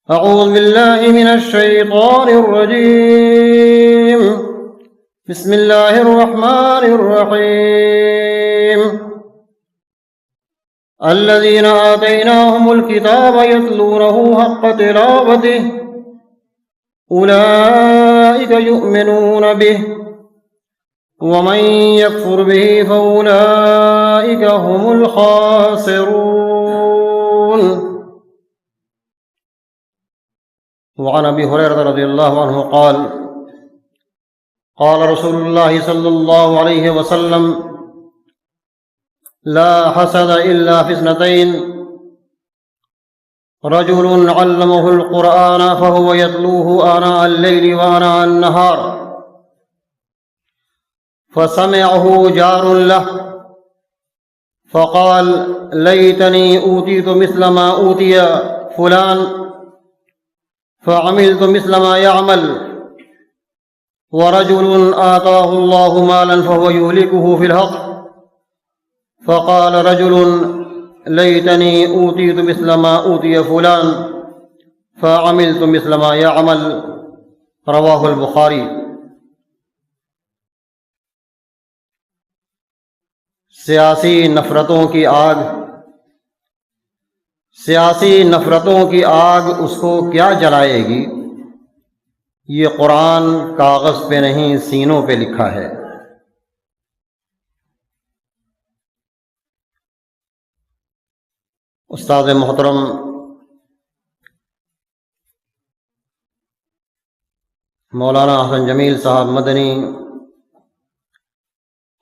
أعوذ بالله من الشيطان الرجيم. بسم الله الرحمن الرحيم. الذين آتيناهم الكتاب يتلونه حق تلاوته أولئك يؤمنون به ومن يكفر به فأولئك هم الخاسرون. وعن أبي هريرة رضي الله عنه قال قال رسول الله صلى الله عليه وسلم: لا حسد إلا في اثنتين: رجل علمه القرآن فهو يتلوه آناء الليل وآناء النهار فسمعه جار له فقال: ليتني أوتيت مثل ما أوتي فلان فعملت مثل ما يعمل. ورجل آتاه الله مالا فهو يهلكه في الحق فقال رجل: ليتني أوتيت مثل ما أوتي فلان فعملت مثل ما يعمل. رواہ البخاری. سیاسی نفرتوں کی آگ اس کو کیا جلائے گی؟ یہ قرآن کاغذ پہ نہیں سینوں پہ لکھا ہے. استاد محترم مولانا حسن جمیل صاحب مدنی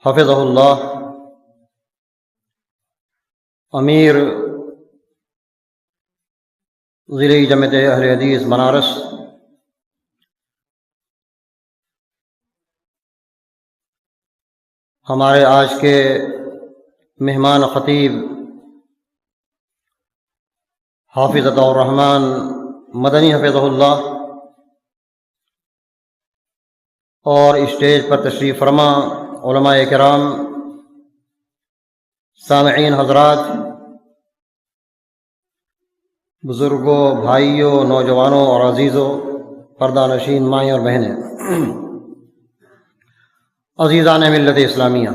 حفظہ اللہ، امیر ضلعی جمعیت اہل حدیث بنارس، ہمارے آج کے مہمان خطیب حافظ عطاء الرحمن مدنی حفظہ اللہ، اور اسٹیج پر تشریف فرما علماء کرام، سامعین حضرات، بزرگوں، بھائیوں، نوجوانوں اور عزیزوں، پردہ نشین مائیں اور بہنیں، عزیزان ملت اسلامیہ،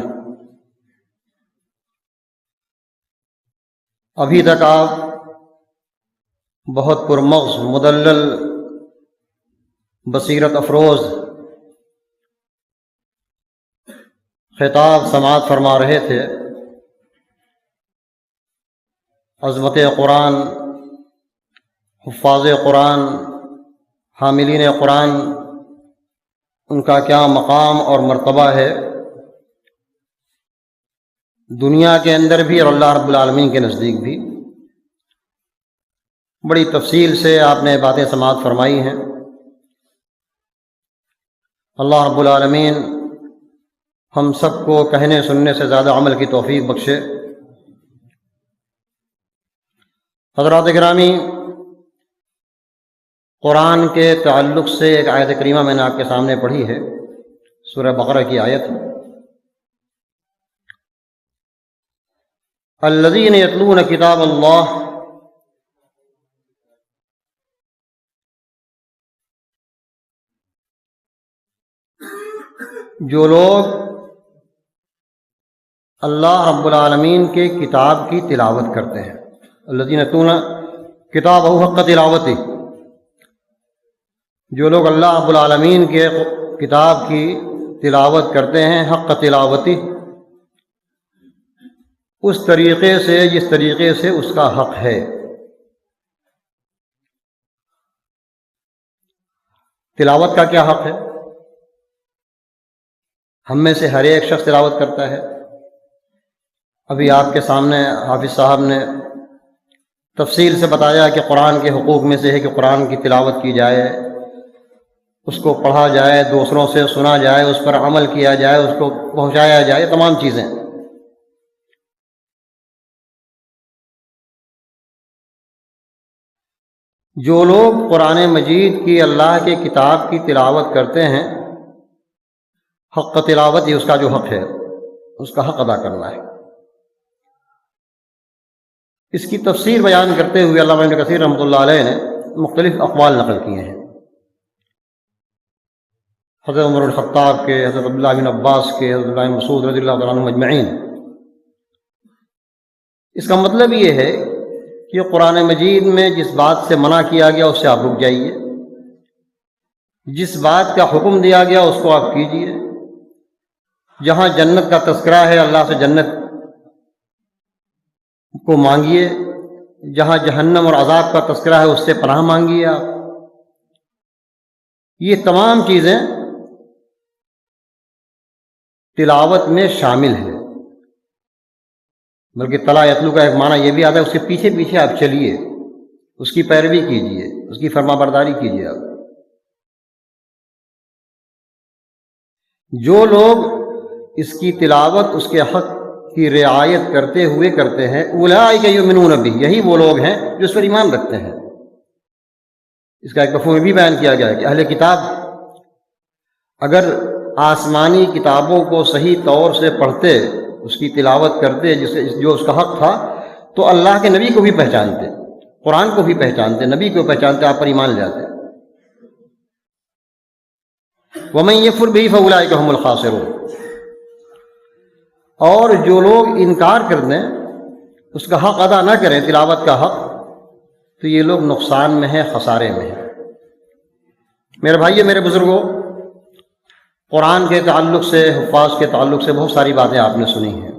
ابھی تک آپ بہت پرمغز، مدلل، بصیرت افروز خطاب سماعت فرما رہے تھے. عظمت قرآن، حفاظ قرآن، حاملین قرآن، ان کا کیا مقام اور مرتبہ ہے دنیا کے اندر بھی اور اللہ رب العالمین کے نزدیک بھی. بڑی تفصیل سے آپ نے باتیں سماعت فرمائی ہیں. اللہ رب العالمین ہم سب کو کہنے سننے سے زیادہ عمل کی توفیق بخشے. حضرات گرامی، قرآن کے تعلق سے ایک آیت کریمہ میں نے آپ کے سامنے پڑھی ہے، سورہ بقرہ کی آیت: الذین یتلون کتاب اللہ جو لوگ اللہ رب العالمین کے کتاب کی تلاوت کرتے ہیں. الذین یتلون کتابہ حق تلاوتہ، جو لوگ اللہ رب العالمین کے کتاب کی تلاوت کرتے ہیں حق تلاوتہ، اس طریقے سے جس طریقے سے اس کا حق ہے. تلاوت کا کیا حق ہے؟ ہم میں سے ہر ایک شخص تلاوت کرتا ہے. ابھی آپ کے سامنے حافظ صاحب نے تفصیل سے بتایا کہ قرآن کے حقوق میں سے ہے کہ قرآن کی تلاوت کی جائے، اس کو پڑھا جائے، دوسروں سے سنا جائے، اس پر عمل کیا جائے، اس کو پہنچایا جائے، تمام چیزیں. جو لوگ قرآن مجید کی، اللہ کے کتاب کی تلاوت کرتے ہیں، حق تلاوت، یہ اس کا جو حق ہے، اس کا حق ادا کرنا ہے. اس کی تفسیر بیان کرتے ہوئے علامہ ابن کثیر رحمۃ اللہ علیہ نے مختلف اقوال نقل کیے ہیں، حضرت عمر الخطاب کے، حضرت عبداللہ بن عباس کے، حضرت عبداللہ بن مسعود رضی اللہ تعالیٰ عنہم اجمعین۔ اس کا مطلب یہ ہے کہ قرآن مجید میں جس بات سے منع کیا گیا اس سے آپ رک جائیے، جس بات کا حکم دیا گیا اس کو آپ کیجیے، جہاں جنت کا تذکرہ ہے اللہ سے جنت کو مانگیے، جہاں جہنم اور عذاب کا تذکرہ ہے اس سے پناہ مانگیے آپ۔ یہ تمام چیزیں تلاوت میں شامل ہے، بلکہ تلا یتلو کا ایک معنی یہ بھی آتا ہے اس کے پیچھے پیچھے آپ چلیے، اس کی پیروی کیجیے، اس کی فرما برداری کیجیے آپ۔ جو لوگ اس کی تلاوت، اس کے حق کی رعایت کرتے ہوئے کرتے ہیں، اولئک یؤمنون بہ، یہی وہ لوگ ہیں جو اس پر ایمان رکھتے ہیں۔ اس کا ایک مفہوم بھی بیان کیا گیا ہے کہ اہل کتاب اگر آسمانی کتابوں کو صحیح طور سے پڑھتے، اس کی تلاوت کرتے جو اس کا حق تھا، تو اللہ کے نبی کو بھی پہچانتے، قرآن کو بھی پہچانتے، نبی کو پہچانتے، آپ پر ایمان لے آتے۔ وَمَن يَكْفُرْ بِهِ فَأُولَٰئِكَ هُمُ الْخَاسِرُونَ، اور جو لوگ انکار کر دیں، اس کا حق ادا نہ کریں، تلاوت کا حق، تو یہ لوگ نقصان میں ہیں، خسارے میں ہیں۔ میرے بھائیو، میرے بزرگوں، قرآن کے تعلق سے، حفاظ کے تعلق سے بہت ساری باتیں آپ نے سنی ہیں۔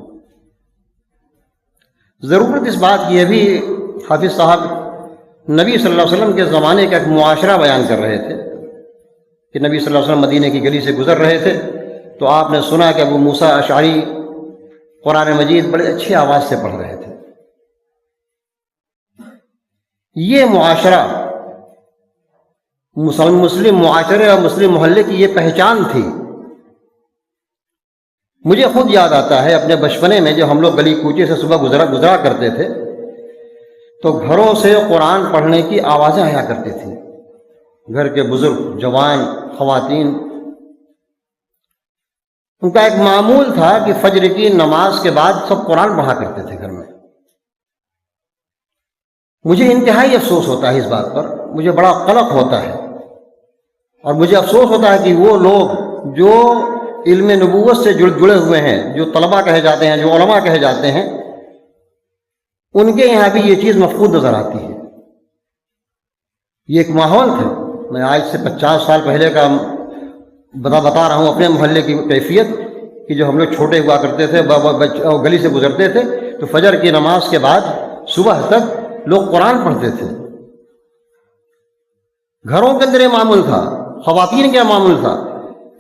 ضرورت اس بات کی ابھی حافظ صاحب نبی صلی اللہ علیہ وسلم کے زمانے کا ایک معاشرہ بیان کر رہے تھے کہ نبی صلی اللہ علیہ وسلم مدینے کی گلی سے گزر رہے تھے، تو آپ نے سنا کہ ابو موسیٰ اشعری قرآن مجید بڑے اچھی آواز سے پڑھ رہے تھے۔ یہ معاشرہ مسلم معاشرے اور مسلم محلے کی یہ پہچان تھی۔ مجھے خود یاد آتا ہے اپنے بچپنے میں جب ہم لوگ گلی کوچے سے صبح گزرا کرتے تھے تو گھروں سے قرآن پڑھنے کی آوازیں آیا کرتی تھیں، گھر کے بزرگ، جوان، خواتین، ان کا ایک معمول تھا کہ فجر کی نماز کے بعد سب قرآن پڑھا کرتے تھے گھر میں۔ مجھے انتہائی افسوس ہوتا ہے اس بات پر، مجھے بڑا قلق ہوتا ہے، اور مجھے افسوس ہوتا ہے کہ وہ لوگ جو علم نبوت سے جڑے ہوئے ہیں، جو طلباء کہے جاتے ہیں، جو علماء کہے جاتے ہیں، ان کے یہاں بھی یہ چیز مفقود نظر آتی ہے۔ یہ ایک ماحول تھا، میں آج سے 50 سال پہلے کا بتا رہا ہوں اپنے محلے کی کیفیت، کہ جو ہم لوگ چھوٹے ہوا کرتے تھے، گلی سے گزرتے تھے تو فجر کی نماز کے بعد صبح تک لوگ قرآن پڑھتے تھے۔ گھروں کے اندر یہ معمول تھا، خواتین کا معمول تھا،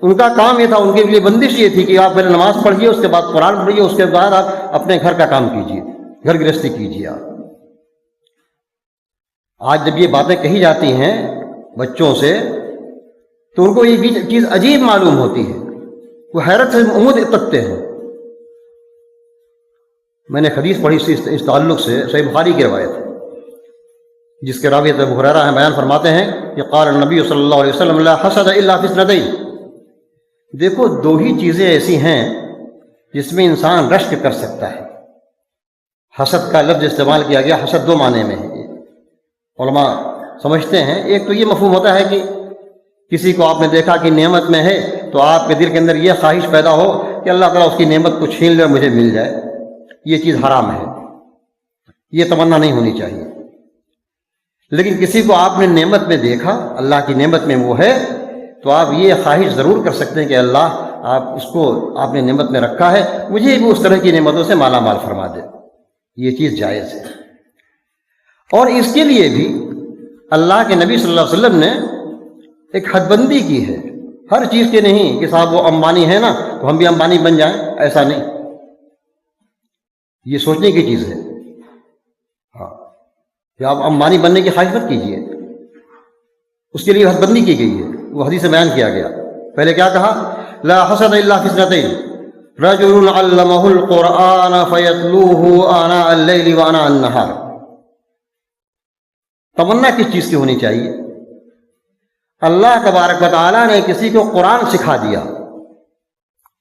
ان کا کام یہ تھا، ان کے لیے بندش یہ تھی کہ آپ پہلے نماز پڑھیے، اس کے بعد قرآن پڑھیے، اس کے بعد آپ اپنے گھر کا کام کیجیے، گھر گرہستی کیجیے آپ۔ آج جب یہ باتیں کہی جاتی ہیں بچوں سے تو ان کو یہ چیز عجیب معلوم ہوتی ہے، وہ حیرت سے منہ تکتے ہیں۔ میں نے حدیث پڑھی اس تعلق سے، صحیح بخاری کی روایت ہے، جس کے راوی ابو ہریرہ ہیں، بیان فرماتے ہیں کہ قال النبی صلی اللہ علیہ وسلم لا حسد الا فی اثنتین، دیکھو دو ہی چیزیں ایسی ہیں جس میں انسان رشک کر سکتا ہے۔ حسد کا لفظ استعمال کیا گیا، حسد دو معنی میں ہے، علماء سمجھتے ہیں۔ ایک تو یہ مفہوم ہوتا ہے کہ کسی کو آپ نے دیکھا کہ نعمت میں ہے تو آپ کے دل کے اندر یہ خواہش پیدا ہو کہ اللہ تعالیٰ اس کی نعمت کو چھین لے اور مجھے مل جائے، یہ چیز حرام ہے، یہ تمنا نہیں ہونی چاہیے۔ لیکن کسی کو آپ نے نعمت میں دیکھا، اللہ کی نعمت میں وہ ہے، تو آپ یہ خواہش ضرور کر سکتے ہیں کہ اللہ آپ اس کو آپ نے نعمت میں رکھا ہے، مجھے بھی اس طرح کی نعمتوں سے مالا مال فرما دے، یہ چیز جائز ہے۔ اور اس کے لیے بھی اللہ کے نبی صلی اللہ علیہ وسلم نے ایک حد بندی کی ہے، ہر چیز کے نہیں کہ صاحب وہ امبانی ہے نا تو ہم بھی امبانی بن جائیں، ایسا نہیں، یہ سوچنے کی چیز ہے۔ ہاں، کہ آپ امبانی بننے کی خواہش مت کیجیے، اس کے لیے حد بندی کی گئی ہے، وہ حدیث میں بیان کیا گیا۔ پہلے کیا کہا؟ لا حسد الا فی اثنتین رجل علمہ القرآن فیتلوہ آناء اللیل وآناء النہار۔ تمنا کس چیز کی ہونی چاہیے؟ اللہ تبارک و تعالیٰ نے کسی کو قرآن سکھا دیا،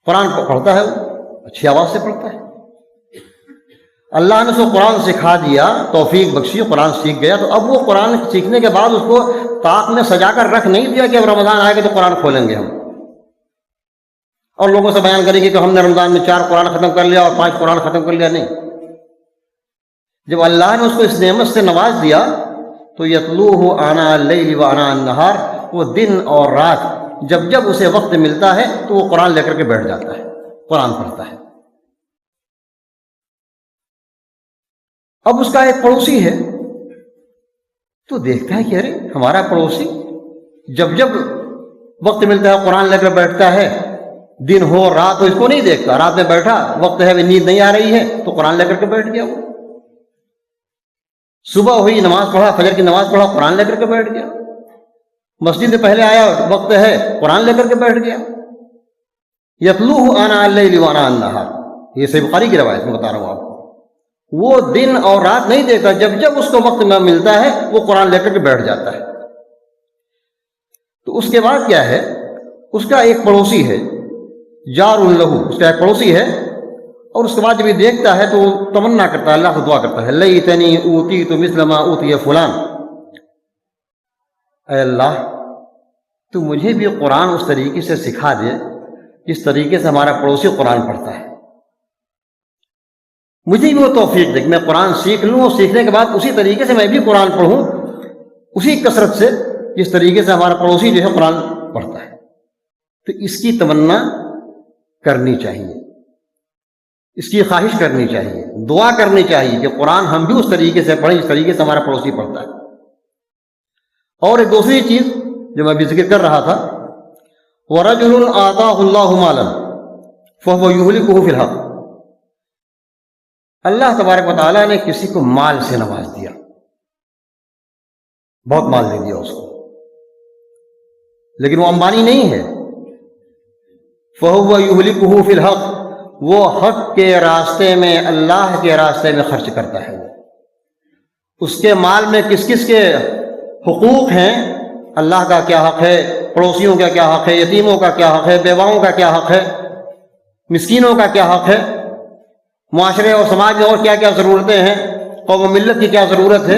قرآن پڑھتا ہے، وہ اچھی آواز سے پڑھتا ہے، اللہ نے اس کو قرآن سکھا دیا، توفیق بخشی، قرآن سیکھ گیا، تو اب وہ قرآن سیکھنے کے بعد اس کو طاق میں سجا کر رکھ نہیں دیا کہ اب رمضان آئے گا تو قرآن کھولیں گے ہم اور لوگوں سے بیان کریں گے کہ ہم نے رمضان میں 4 قرآن ختم کر لیا اور 5 قرآن ختم کر لیا۔ نہیں، جب اللہ نے اس کو اس نعمت سے نواز دیا تو یتلوہ آناء اللیل و آناء النہار، وہ دن اور رات جب جب اسے وقت ملتا ہے تو وہ قرآن لے کر کے بیٹھ جاتا ہے، قرآن پڑھتا ہے۔ اب اس کا ایک پڑوسی ہے تو دیکھتا ہے کہ ارے ہمارا پڑوسی جب جب وقت ملتا ہے قرآن لے کر بیٹھتا ہے، دن ہو رات ہو اس کو نہیں دیکھتا، رات میں بیٹھا، وقت ہے نیند نہیں آ رہی ہے تو قرآن لے کر کے بیٹھ گیا، وہ صبح ہوئی نماز پڑھا، فجر کی نماز پڑھا، قرآن لے کر کے بیٹھ گیا، مسجد میں پہلے آیا، وقت ہے، قرآن لے کر کے بیٹھ گیا۔ یتلوہ آناء اللیل و آناء النہار، یہ صحیح بخاری کی روایت میں بتا رہا ہوں آپ کو۔ وہ دن اور رات نہیں دیکھتا، جب جب اس کو وقت میں ملتا ہے وہ قرآن لے کر کے بیٹھ جاتا ہے۔ تو اس کے بعد کیا ہے، اس کا ایک پڑوسی ہے، جار لہو، اس کا ایک پڑوسی ہے، اور اس کے بعد جب یہ دیکھتا ہے تو وہ تمنا کرتا ہے، اللہ سے دعا کرتا ہے، لیتنی اوتیت مثل ما اوتی فلان، اے اللہ تو مجھے بھی قرآن اس طریقے سے سکھا دے جس طریقے سے ہمارا پڑوسی قرآن پڑھتا ہے، مجھے بھی وہ توفیق دے کہ میں قرآن سیکھ لوں اور سیکھنے کے بعد اسی طریقے سے میں بھی قرآن پڑھوں، اسی کثرت سے جس طریقے سے ہمارا پڑوسی جو ہے قرآن پڑھتا ہے۔ تو اس کی تمنا کرنی چاہیے، اس کی خواہش کرنی چاہیے، دعا کرنی چاہیے کہ قرآن ہم بھی اس طریقے سے پڑھیں جس طریقے سے ہمارا پڑوسی پڑھتا ہے۔ اور ایک دوسری چیز جو میں بھی ذکر کر رہا تھا، وَرَجُلٌ آتَاهُ اللَّهُ مَالًا فَهُوَ يُهْلِكُهُ فِي الْحَقِّ، اللہ تبارک و تعالیٰ نے کسی کو مال سے نواز دیا، بہت مال دے دیا اس کو، لیکن وہ امبانی نہیں ہے، فَهُوَ يُهْلِكُهُ فِي الْحَقِّ، وہ حق کے راستے میں، اللہ کے راستے میں خرچ کرتا ہے۔ اس کے مال میں کس کس کے حقوق ہیں، اللہ کا کیا حق ہے، پڑوسیوں کا کیا حق ہے، یتیموں کا کیا حق ہے، بیواؤں کا کیا حق ہے، مسکینوں کا کیا حق ہے، معاشرے اور سماج میں اور کیا کیا ضرورتیں ہیں، قوم و ملت کی کیا ضرورت ہے،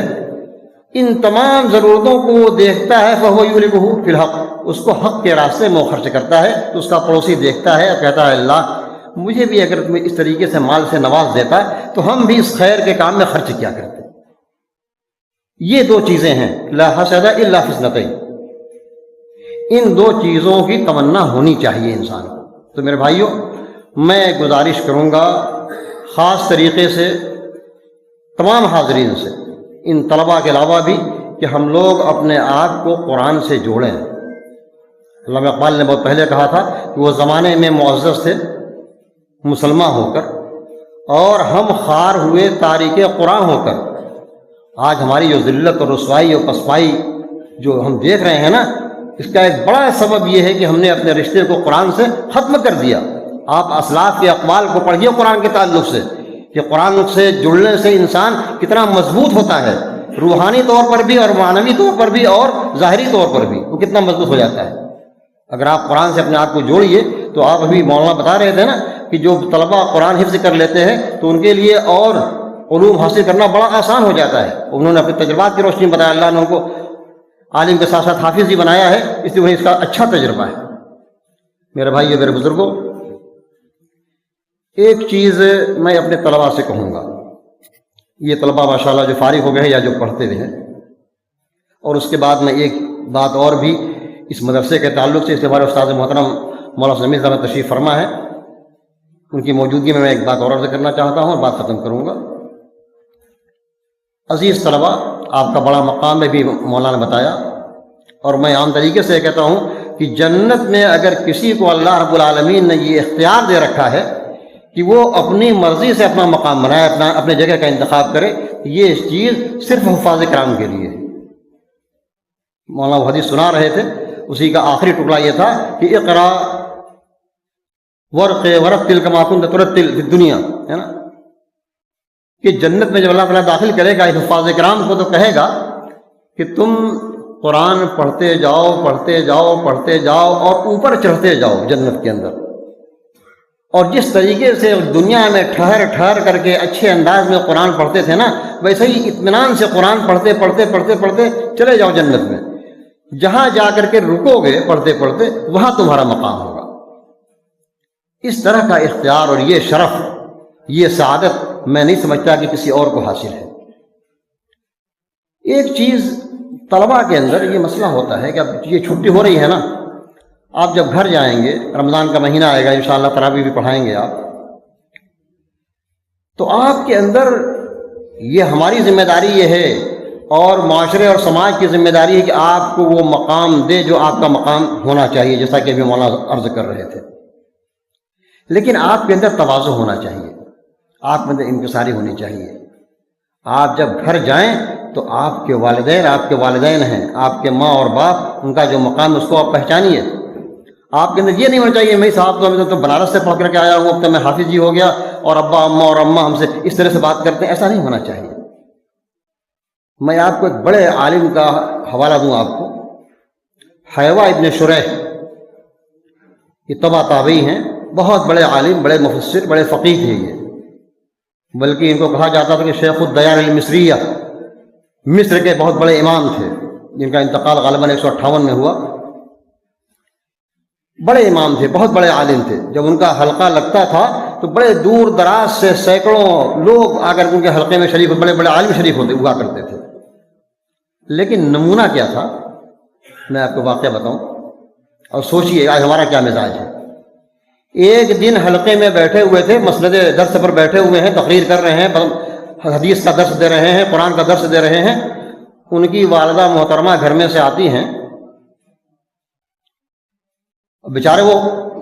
ان تمام ضرورتوں کو وہ دیکھتا ہے، فَهُوَ يُهْلِكُهُ فِي الْحَقِّ، اس کو حق کے راستے میں خرچ کرتا ہے۔ تو اس کا پڑوسی دیکھتا ہے اور کہتا ہے اللہ مجھے بھی اگر تمہیں اس طریقے سے مال سے نواز دیتا تو ہم بھی اس خیر کے کام میں خرچ کیا کرتے۔ یہ 2 چیزیں ہیں، لا حسد الا فی اثنتین، ان 2 چیزوں کی تمنا ہونی چاہیے انسان کو۔ تو میرے بھائیوں، میں گزارش کروں گا خاص طریقے سے تمام حاضرین سے، ان طلباء کے علاوہ بھی، کہ ہم لوگ اپنے آپ کو قرآن سے جوڑیں۔ علامہ اقبال نے بہت پہلے کہا تھا کہ وہ زمانے میں معزز تھے مسلمان ہو کر، اور ہم خوار ہوئے تارک قرآن ہو کر۔ آج ہماری جو ذلت اور رسوائی اور پسپائی جو ہم دیکھ رہے ہیں نا، اس کا ایک بڑا سبب یہ ہے کہ ہم نے اپنے رشتے کو قرآن سے ختم کر دیا۔ آپ اسلاف کے اقوال کو پڑھیے قرآن کے تعلق سے، کہ قرآن سے جڑنے سے انسان کتنا مضبوط ہوتا ہے، روحانی طور پر بھی اور معنوی طور پر بھی اور ظاہری طور پر بھی وہ کتنا مضبوط ہو جاتا ہے۔ اگر آپ قرآن سے اپنے آپ کو جوڑیے تو آپ ابھی مولانا بتا رہے تھے نا کہ جو طلباء قرآن حفظ کر لیتے ہیں تو ان کے لیے اور علوم حاصل کرنا بڑا آسان ہو جاتا ہے۔ انہوں نے اپنے تجربات کی روشنی بتایا، اللہ نے ان کو عالم کے ساتھ ساتھ حافظ بھی بنایا ہے، اس لیے وہیں اس کا اچھا تجربہ ہے۔ میرے بھائی، میرے بزرگوں، ایک چیز میں اپنے طلباء سے کہوں گا، یہ طلباء ماشاءاللہ جو فارغ ہو گئے ہیں یا جو پڑھتے ہوئے ہیں، اور اس کے بعد میں ایک بات اور بھی اس مدرسے کے تعلق سے، اس ہمارے استاد محترم مولانا سمیع صاحب تشریف فرما ہے، ان کی موجودگی میں ایک بات اور عرض کرنا چاہتا ہوں اور بات ختم کروں گا۔ عزیز طلباء، آپ کا بڑا مقام ہے بھی مولانا نے بتایا، اور میں عام طریقے سے کہتا ہوں کہ جنت میں اگر کسی کو اللہ رب العالمین نے یہ اختیار دے رکھا ہے کہ وہ اپنی مرضی سے اپنا مقام بنائے، اپنے جگہ کا انتخاب کرے، یہ چیز صرف حفاظ کرام کے لیے ہے۔ مولانا وہ حدیث سنا رہے تھے، اسی کا آخری ٹکڑا یہ تھا کہ اقرا ورتل کما کنت ترتل فی الدنیا، ہے نا، کہ جنت میں جب اللہ تعالیٰ داخل کرے گا حفاظ کرام کو تو کہے گا کہ تم قرآن پڑھتے جاؤ، پڑھتے جاؤ، پڑھتے جاؤ اور اوپر چڑھتے جاؤ جنت کے اندر، اور جس طریقے سے دنیا میں ٹھہر ٹھہر کر کے اچھے انداز میں قرآن پڑھتے تھے نا، ویسے ہی اطمینان سے قرآن پڑھتے پڑھتے پڑھتے پڑھتے چلے جاؤ جنت میں، جہاں جا کر کے رکو گے پڑھتے پڑھتے وہاں تمہارا مقام ہوگا۔ اس طرح کا اختیار اور یہ شرف، یہ سعادت میں نہیں سمجھتا کہ کسی اور کو حاصل ہے۔ ایک چیز طلباء کے اندر یہ مسئلہ ہوتا ہے کہ اب یہ چھٹی ہو رہی ہے نا، آپ جب گھر جائیں گے، رمضان کا مہینہ آئے گا انشاءاللہ، تراویح بھی پڑھائیں گے آپ، تو آپ کے اندر یہ ہماری ذمہ داری یہ ہے اور معاشرے اور سماج کی ذمہ داری ہے کہ آپ کو وہ مقام دے جو آپ کا مقام ہونا چاہیے، جیسا کہ ابھی مولانا عرض کر رہے تھے۔ لیکن آپ کے اندر تواضع ہونا چاہیے، آپ کے اندر انکساری ہونی چاہیے۔ آپ جب گھر جائیں تو آپ کے والدین ہیں، آپ کے ماں اور باپ، ان کا جو مقام ہے اس کو آپ پہچانیے۔ آپ کے اندر یہ نہیں ہونا چاہیے میں صاحب تو بنارس سے پڑھ کر کے آیا ہوں، اب تو میں حافظ جی ہو گیا اور ابا اماں اور اماں ہم سے اس طرح سے بات کرتے ہیں، ایسا نہیں ہونا چاہیے۔ میں آپ کو ایک بڑے عالم کا حوالہ دوں آپ کو، حیوہ ابن شریح، یہ طبع تابعی ہیں، بہت بڑے عالم، بڑے مفسر، بڑے فقیہ تھے یہ، بلکہ ان کو کہا جاتا تھا کہ شیخ الدیار المصریہ، مصر کے بہت بڑے امام تھے جن کا انتقال غالباً 158 میں ہوا۔ بڑے امام تھے، بہت بڑے عالم تھے۔ جب ان کا حلقہ لگتا تھا تو بڑے دور دراز سے سینکڑوں لوگ آ کر ان کے حلقے میں شریک، بڑے بڑے عالم شریک ہوا کرتے تھے۔ لیکن نمونہ کیا تھا، میں آپ کو واقعہ بتاؤں اور سوچئے آج ہمارا کیا مزاج ہے۔ ایک دن حلقے میں بیٹھے ہوئے تھے، مسند درس پر بیٹھے ہوئے ہیں، تقریر کر رہے ہیں، حدیث کا درس دے رہے ہیں، قرآن کا درس دے رہے ہیں۔ ان کی والدہ محترمہ گھر میں سے آتی ہیں، بیچارے وہ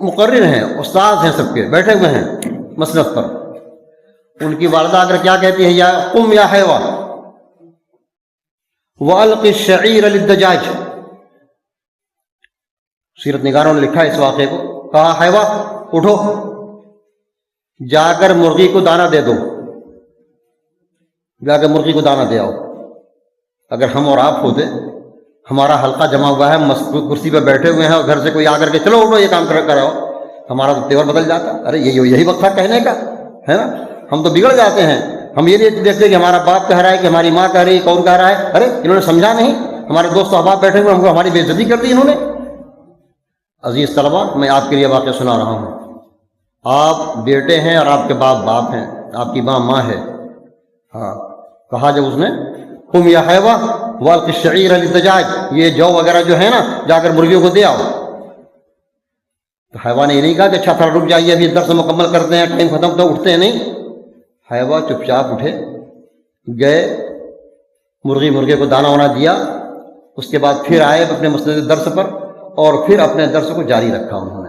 مقرر ہیں، استاد ہیں، سب کے بیٹھے ہوئے ہیں مسند پر۔ ان کی والدہ اگر کیا کہتی ہے، یا قم یا حیوہ وَأَلْقِ الشَّعِيرَ لِلدَّجَاجِ، سیرت نگاروں نے لکھا اس واقعے کو، کہا حیوہ اٹھو، جا کر مرغی کو دانہ دے دو، جا کر مرغی کو دانہ دے آؤ۔ اگر ہم اور آپ ہوتے، ہمارا حلقہ جمع ہوا ہے، کرسی پہ بیٹھے ہوئے ہیں اور گھر سے کوئی آ کر کے چلو اٹھو یہ کام کراؤ، ہمارا تو تیور بدل جاتا۔ ارے یہی وقت تھا کہنے کا، ہے نا؟ ہم تو بگڑ جاتے ہیں، ہم یہ نہیں دیکھتے کہ ہمارا باپ کہہ رہا ہے، کہ ہماری ماں کہہ رہی ہے، کون کہہ رہا ہے، ارے انہوں نے سمجھا نہیں، ہمارے دوست احباب بیٹھے ہوئے، ہم کو ہماری بے عزتی کر دی انہوں نے۔ عزیز طلبہ، میں آپ کے لیے واقعہ سنا رہا ہوں۔ آپ بیٹے ہیں اور آپ کے باپ ہیں، آپ کی ماں ہے۔ ہاں، کہا جب اس نے قم یا حیوہ وَأَلْقِ الشَّعِيرَ لِلدَّجَاجِ، یہ جو وغیرہ جو ہے نا، جا کر مرغیوں کو دے آؤ۔ تو حیوہ نے یہ نہیں کہا کہ اچھا تھوڑا رک جائیے، ابھی درس مکمل کرتے ہیں، ٹائم ختم تو اٹھتے ہیں نہیں۔ حیوہ چپ چاپ اٹھے، گئے، مرغے کو دانہ وانا دیا، اس کے بعد پھر آئے اپنے مسند درس پر اور پھر اپنے درس کو جاری رکھا انہوں نے۔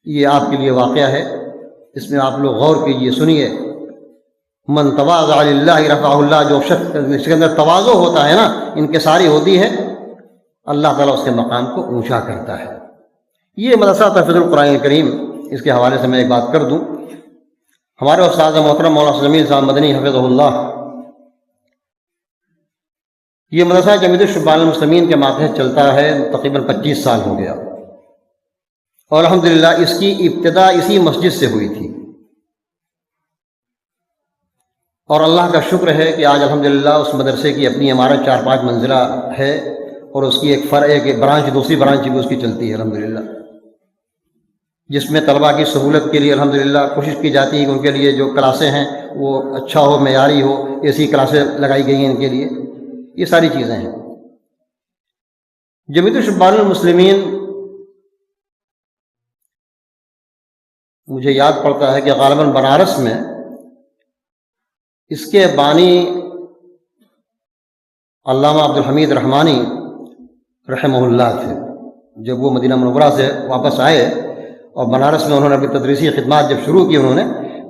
یہ آپ کے لیے واقعہ ہے، اس میں آپ لوگ غور کیجئے، سنیے۔ من تواضع للہ رفعہ اللہ، جو شخص جس کے اندر تواضع ہوتا ہے نا، انکساری ہوتی ہے، اللہ تعالیٰ اس کے مقام کو اونچا کرتا ہے۔ یہ مدرسہ تحفیظ القرآن الکریم، اس کے حوالے سے میں ایک بات کر دوں۔ ہمارے استاد محترم مولانا جمیل صاحب مدنی حفظہ اللہ، یہ مدرسہ جمعیت الشبان المسلمین کے ماتحت چلتا ہے، تقریباً 25 سال ہو گیا، اور الحمدللہ اس کی ابتدا اسی مسجد سے ہوئی تھی، اور اللہ کا شکر ہے کہ آج الحمدللہ اس مدرسے کی اپنی عمارت 4-5 منزلہ ہے، اور اس کی ایک برانچ، دوسری برانچ بھی اس کی چلتی ہے الحمدللہ، جس میں طلباء کی سہولت کے لیے الحمدللہ کوشش کی جاتی ہے کہ ان کے لیے جو کلاسیں ہیں وہ اچھا ہو، معیاری ہو، ایسی کلاسیں لگائی گئی ہیں ان کے لیے، یہ ساری چیزیں ہیں۔ جمعیت الشبان المسلمین، مجھے یاد پڑتا ہے کہ غالباً بنارس میں اس کے بانی علامہ عبدالحمید رحمانی رحمہ اللہ تھے۔ جب وہ مدینہ منورہ سے واپس آئے اور بنارس میں انہوں نے اپنی تدریسی خدمات جب شروع کی انہوں نے،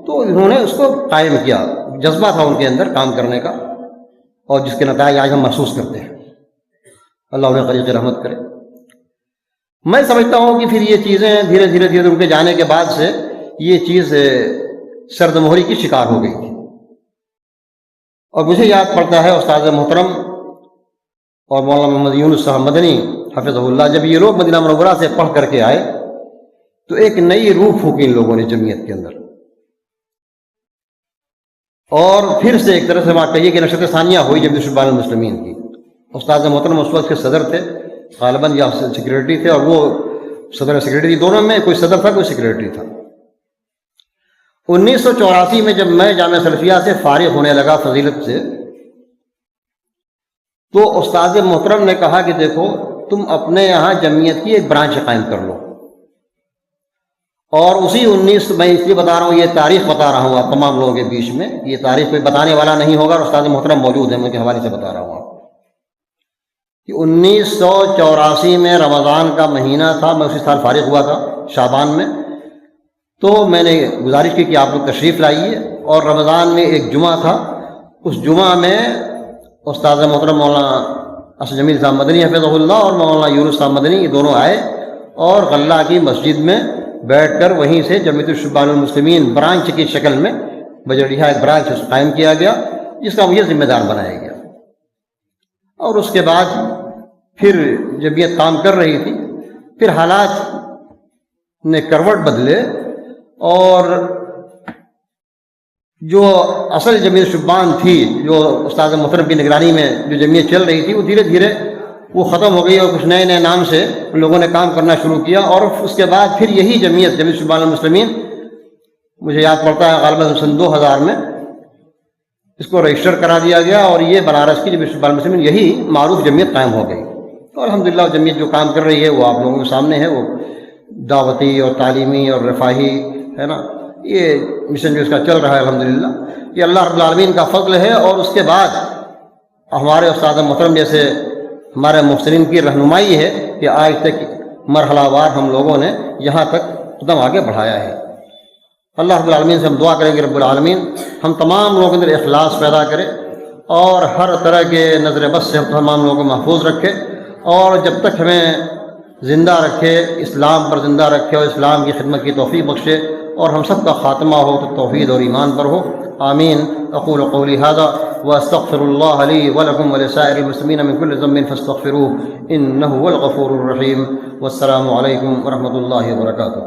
تو انہوں نے اس کو قائم کیا، جذبہ تھا ان کے اندر کام کرنے کا، اور جس کے نتائج آج ہم محسوس کرتے ہیں۔ اللہ انہیں قریق رحمت کرے۔ میں سمجھتا ہوں کہ پھر یہ چیزیں دھیرے دھیرے ان کے جانے کے بعد سے یہ چیز سرد مہری کی شکار ہو گئی تھی، اور مجھے یاد پڑتا ہے استاد محترم اور مولانا محمد یونس صاحب مدنی حفظہ اللہ، جب یہ لوگ مدینہ منورہ سے پڑھ کر کے آئے تو ایک نئی روح پھونکی ان لوگوں نے جمعیت کے اندر، اور پھر سے ایک طرح سے وہاں کہیے کہ نشست ثانیہ ہوئی جمعیت شبان المسلمین کی۔ استاد محترم اس وقت کے صدر تھے غالباً، یا سیکریٹری تھے، اور وہ صدر سیکریٹری، دونوں میں کوئی صدر تھا کوئی سیکریٹری تھا۔ 1984 میں جب میں جامعہ سلفیہ سے فارغ ہونے لگا فضیلت سے، تو استاد محترم نے کہا کہ دیکھو تم اپنے یہاں جمعیت کی ایک برانچ قائم کر لو، اور اسی 19 میں اس لیے بتا رہا ہوں، یہ تاریخ بتا رہا ہوں آپ تمام لوگوں کے بیچ میں، یہ تاریخ کوئی بتانے والا نہیں ہوگا، اور استاد محترم موجود ہیں، ان کے حوالے سے بتا رہا ہوں آپ کہ 1984 میں رمضان کا مہینہ تھا، میں اسی سال فارغ ہوا تھا شعبان میں، تو میں نے گزارش کی کہ آپ لوگ تشریف لائیے، اور رمضان میں ایک جمعہ تھا، اس جمعہ میں استاد محترم مولانا اسد جمیل صاحب مدنی حفظہ اللہ اور مولانا یونس صاحب مدنی، یہ دونوں آئے اور غلہ کی مسجد میں بیٹھ کر وہیں سے جمعیت الشبان المسلمین برانچ کی شکل میں بجڑیہ ایک برانچ قائم کیا گیا، جس کا مجھے ذمہ دار بنایا گیا۔ اور اس کے بعد پھر جمعیت کام کر رہی تھی، پھر حالات نے کروٹ بدلے، اور جو اصل جمعیت شبان تھی، جو استاد محترم کی نگرانی میں جو جمعیت چل رہی تھی، وہ دھیرے دھیرے وہ ختم ہو گئی، اور کچھ نئے نئے نام سے لوگوں نے کام کرنا شروع کیا، اور اس کے بعد پھر یہی جمعیت شبان المسلمین، مجھے یاد پڑتا ہے غالباً سن 2000 میں اس کو رجسٹر کرا دیا گیا، اور یہ بنارس کی جمعیت شبان المسلمین یہی معروف جمعیت قائم ہو گئی۔ اور الحمدللہ جمعیت جو کام کر رہی ہے وہ آپ لوگوں کے سامنے ہے، وہ دعوتی اور تعلیمی اور رفاہی ہے نا، یہ مشن جو اس کا چل رہا ہے الحمدللہ، یہ اللہ رب العالمین کا فضل ہے۔ اور اس کے بعد ہمارے استاد محترم جیسے ہمارے محسنین کی رہنمائی ہے کہ آج تک مرحلہ وار ہم لوگوں نے یہاں تک قدم آگے بڑھایا ہے۔ اللہ رب العالمین سے ہم دعا کریں کہ رب العالمین ہم تمام لوگوں کے اندر اخلاص پیدا کرے، اور ہر طرح کے نظر بد سے ہم تمام لوگوں کو محفوظ رکھے، اور جب تک ہمیں زندہ رکھے اسلام پر زندہ رکھے، اور اسلام کی خدمت کی توفیق بخشے، اور ہم سب کا خاتمہ ہو تو توحید اور ایمان پر ہو، آمین۔ اقول قولی ھذا واستغفر اللہ لی ولکم ولسائر المسلمین من کل ذنب فاستغفروہ انہ هو الغفور الرحیم، والسلام علیکم ورحمۃ اللہ وبرکاتہ۔